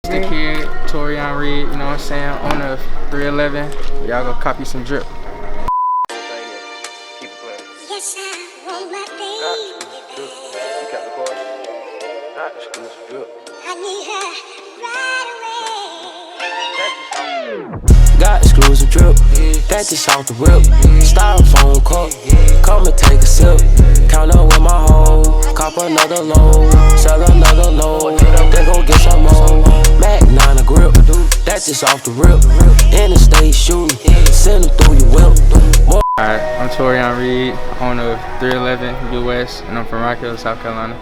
The kid, Torrion Reed, you know what I'm saying, owner of 311. Y'all go copy some drip. Yes, I want my baby back. I need her right away. Got exclusive drip, that's just off the rip. Styrofoam cup, come and take a sip. Count up with my hoe, cop another load, sell another load, they gon' get some more. Mac 9 a grip, that's just off the rip. Interstate shooting, send them through your whip. Alright, I'm Torrion Reed, owner of 311 US, and I'm from Rock Hill, South Carolina.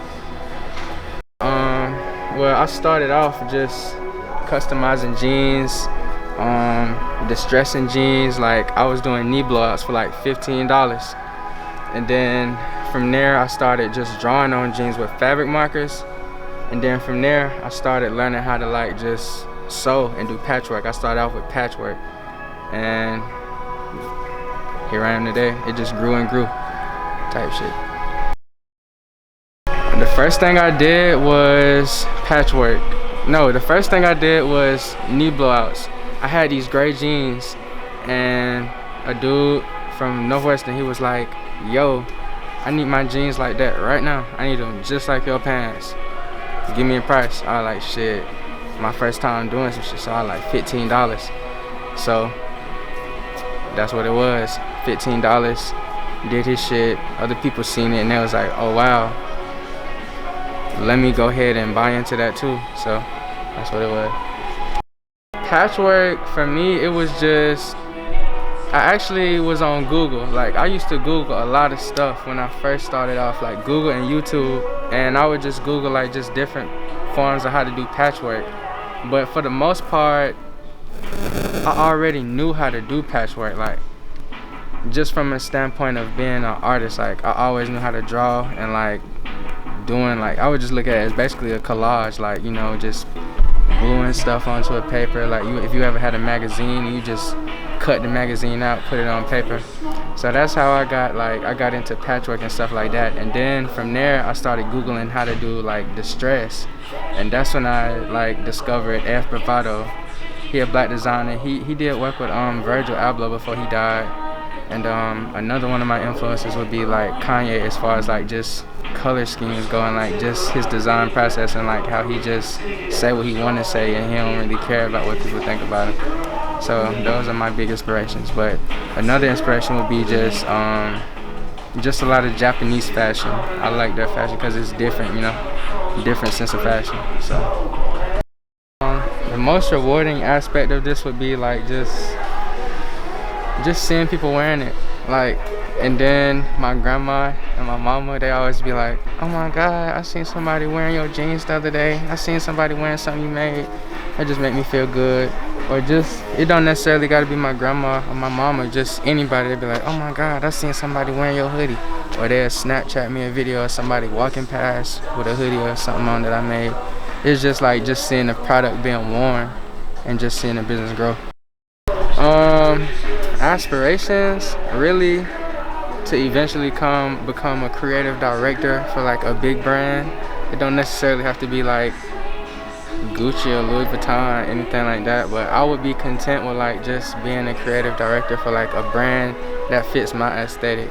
Well, I started off just customizing jeans, distressing jeans. Like, I was doing knee blowouts for like $15, and then from there I started just drawing on jeans with fabric markers, and then from there I started learning how to like just sew and do patchwork. I started off with patchwork, and here I am today. It just grew and grew type shit. The first thing I did was patchwork. No, the first thing I did was knee blowouts. I had these gray jeans, and a dude from Northwestern, he was like, yo, I need my jeans like that right now. I need them just like your pants. Give me a price. I was like, shit, my first time doing some shit, so I was like $15. So that's what it was, $15. Did his shit, other people seen it, and they was like, oh wow, let me go ahead and buy into that too. So that's what it was. Patchwork for me, it was just, I actually was on Google. Like, I used to Google a lot of stuff when I first started off, like Google and YouTube, and I would just Google like just different forms of how to do patchwork. But for the most part, I already knew how to do patchwork, like just from a standpoint of being an artist. Like, I always knew how to draw, and like doing, like, I would just look at it as basically a collage, like, you know, just gluing stuff onto a paper. Like, if you ever had a magazine, you just cut the magazine out, put it on paper. So that's how I got into patchwork and stuff like that. And then from there I started Googling how to do like distress, and that's when I like discovered F. Bravado. He a black designer. He did work with Virgil Abloh before he died. And another one of my influences would be like Kanye, as far as like just color schemes go, and like just his design process, and like how he just say what he want to say, and he don't really care about what people think about him. So those are my big inspirations. But another inspiration would be just a lot of Japanese fashion. I like their fashion because it's different, you know, different sense of fashion. So the most rewarding aspect of this would be like just seeing people wearing it, like, and then my grandma and my mama, they always be like, oh my god, I seen somebody wearing your jeans the other day, I seen somebody wearing something you made. That just make me feel good. Or just, it don't necessarily got to be my grandma or my mama, just anybody. They be like, oh my god, I seen somebody wearing your hoodie. Or they'll Snapchat me a video of somebody walking past with a hoodie or something on that I made. It's just like just seeing the product being worn and just seeing the business grow. Aspirations, really, to eventually become a creative director for like a big brand. It don't necessarily have to be like Gucci or Louis Vuitton, anything like that, but I would be content with like just being a creative director for like a brand that fits my aesthetic.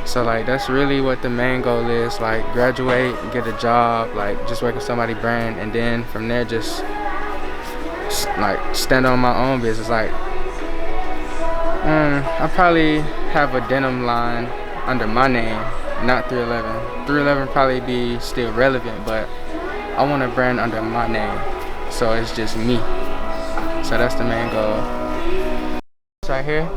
So like that's really what the main goal is, like graduate, get a job, like just work with somebody's brand, and then from there just like stand on my own business. Like I probably have a denim line under my name, not 311. 311 probably be still relevant, but I want a brand under my name, so it's just me. So that's the main goal. Right here,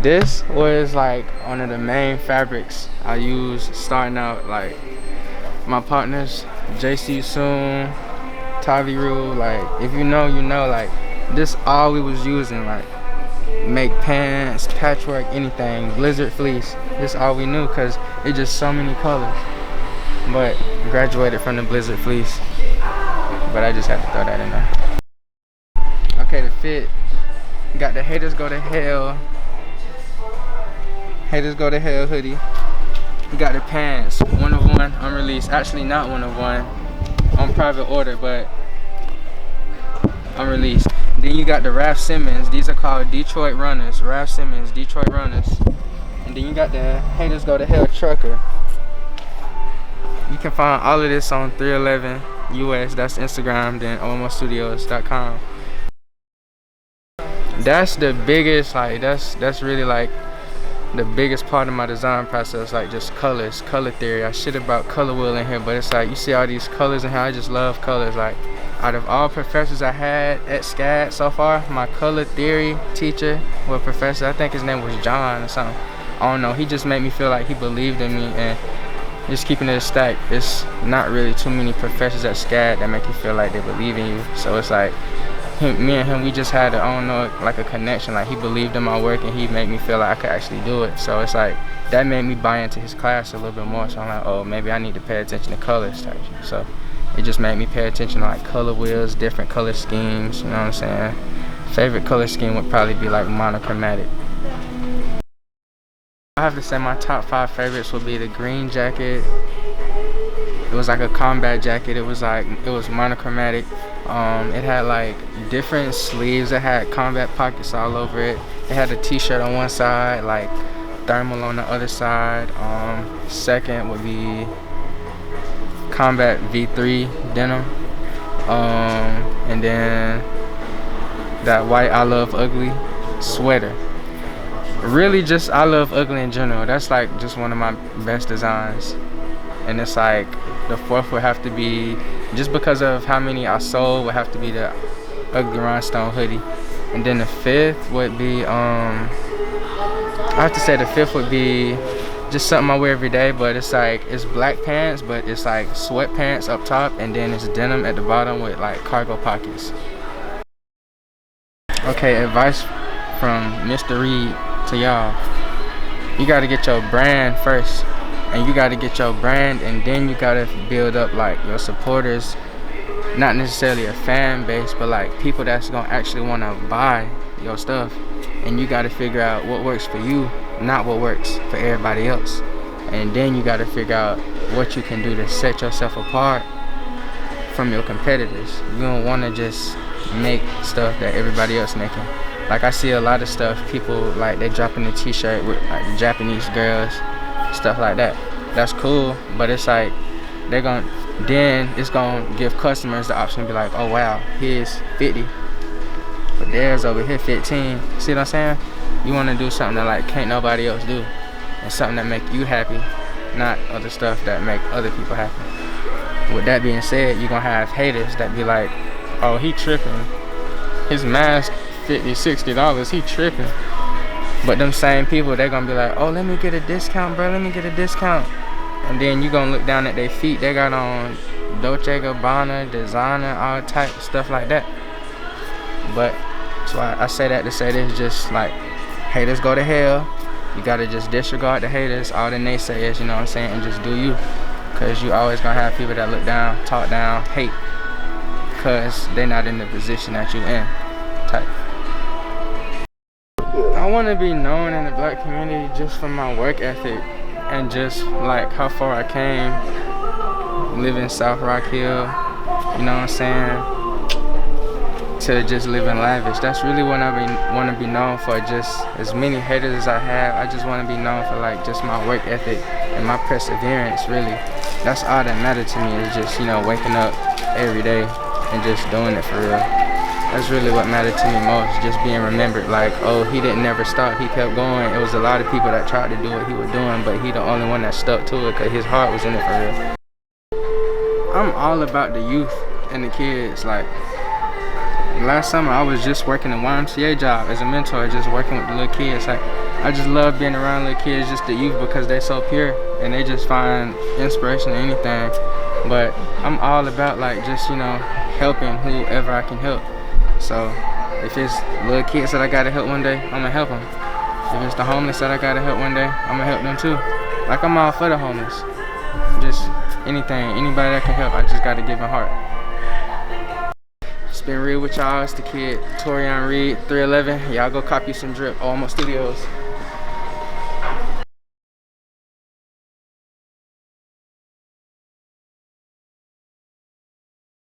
this was like one of the main fabrics I used starting out. Like my partners, JC Soon, Tavi Rule, like if you know, you know, like this all we was using, like make pants, patchwork, anything, blizzard fleece. This all we knew, cause it's just so many colors. But graduated from the blizzard fleece, but I just had to throw that in there. Okay, the fit, got the Haters Go to Hell hoodie. You got the pants, 1 of 1 unreleased, actually not 1 of 1, on private order, but unreleased. Then you got the Raf Simmons. These are called Detroit Runners. Raf Simmons, Detroit Runners. And then you got the Haters Go to Hell Trucker. You can find all of this on 311 US. That's Instagram. Then omostudios.com. That's the biggest, like, that's really like the biggest part of my design process, like just colors, color theory. I shit about color wheel in here, but it's like you see all these colors in here. I just love colors. Like, out of all professors I had at SCAD so far, my color theory teacher, well, professor, I think his name was John or something, I don't know, he just made me feel like he believed in me. And just keeping it a stack, it's not really too many professors at SCAD that make you feel like they believe in you. So it's like me and him, we just had, I don't know, like a connection. Like, he believed in my work and he made me feel like I could actually do it. So it's like, that made me buy into his class a little bit more. So I'm like, oh, maybe I need to pay attention to colors type. So it just made me pay attention to like color wheels, different color schemes, you know what I'm saying? Favorite color scheme would probably be like monochromatic. I have to say my top 5 favorites would be the green jacket. It was like a combat jacket. It was monochromatic. It had like different sleeves. It had combat pockets all over it. It had a t-shirt on one side, like thermal on the other side. Second would be combat V3 denim. And then that white I Love Ugly sweater. Really just I Love Ugly in general. That's like just one of my best designs. And it's like the fourth would have to be, just because of how many I sold, would have to be the Ugly Rhinestone hoodie. And then the fifth would be I have to say the fifth would be just something I wear every day, but it's like, it's black pants, but it's like sweatpants up top, and then it's denim at the bottom with like cargo pockets. Okay, advice from Mr. Reed to y'all. You gotta get your brand first. And you gotta get your brand, and then you gotta build up like your supporters. Not necessarily a fan base, but like people that's gonna actually wanna buy your stuff. And you gotta figure out what works for you, not what works for everybody else. And then you gotta figure out what you can do to set yourself apart from your competitors. You don't wanna just make stuff that everybody else making. Like, I see a lot of stuff, people like they dropping a t-shirt with like Japanese girls, stuff like that. That's cool, but it's like then it's gonna give customers the option to be like, oh wow, here's 50, but there's over here 15. See what I'm saying? You want to do something that like can't nobody else do, and something that make you happy, not other stuff that make other people happy. With that being said, you're gonna have haters that be like, oh, he tripping, his mask $50-$60, he tripping. But them same people, they're gonna be like, oh, let me get a discount, bro, let me get a discount. And then you gonna look down at their feet, they got on Dolce & Gabbana, designer, all type of stuff like that. But so I say that to say this, just like, haters go to hell. You gotta just disregard the haters, all the naysayers, you know what I'm saying, and just do you. Cause you always gonna have people that look down, talk down, hate, cause they're not in the position that you in, type. I want to be known in the black community just for my work ethic and just like how far I came living South Rock Hill, you know what I'm saying, to just living lavish. That's really what I want to be known for. Just as many haters as I have, I just want to be known for like just my work ethic and my perseverance. Really, that's all that matters to me, is just, you know, waking up every day and just doing it for real. That's really what mattered to me most, just being remembered. Like, oh, he didn't never stop, he kept going. It was a lot of people that tried to do what he was doing, but he the only one that stuck to it because his heart was in it for real. I'm all about the youth and the kids. Like, last summer I was just working a YMCA job as a mentor, just working with the little kids. Like, I just love being around little kids, just the youth, because they're so pure and they just find inspiration in anything. But I'm all about like just, you know, helping whoever I can help. So if it's little kids that I gotta help one day, I'm gonna help them. If it's the homeless that I gotta help one day, I'm gonna help them too. Like, I'm all for the homeless. Just anything, anybody that can help, I just gotta give a heart. It's been real with y'all. It's the kid Torrion Reed, 311. Y'all go copy some drip, Omo Studios.